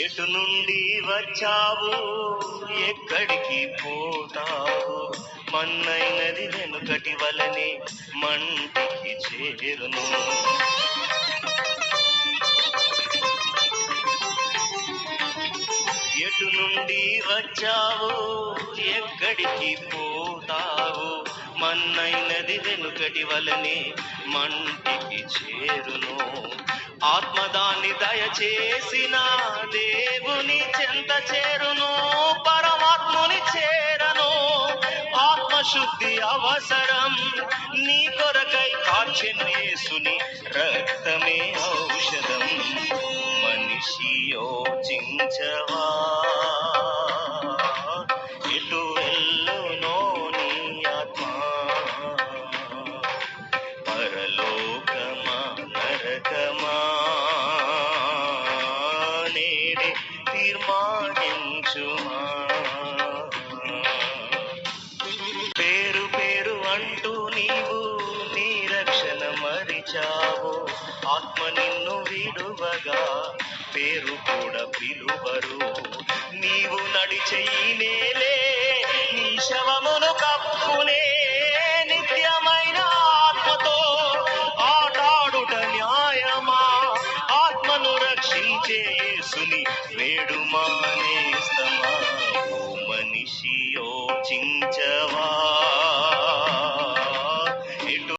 ఎటు నుండి వచ్చావు, ఎక్కడికి పోతావు? మన్నైనది వెనుకటి వలనే మంటికి చేరును. ఎటు నుండి వచ్చావు, ఎక్కడికి పోతావు? మన్నైనది వెనుకటి వలనే మంటికి చేరును. ఆత్మదాన్ని దయచేసిన దేవుని చెంత చేరును, పరమాత్ముని చేరను. ఆత్మశుద్ధి అవసరం, నీ కొరకై కార్చెను యేసుని రక్తమే ఔషధం. మనిషి యోచించవా, ఎటు వెళ్ళునో నీ ఆత్మ? పరలోకమా నరకమా, నేడే తీర్మానించుమా. పేరు పేరు అంటూ నీవు నీ రక్షణ మరిచావు. ఆత్మ నిన్ను విడువగా పేరు కూడా పిలువరు. నీవు నడిచే ఈ నేలే నీ శవమును కప్పునే. నిత్యమైన ఆత్మతో ఆటాడుట న్యాయమా? ఆత్మను రక్షించే యేసుని వేడుమానే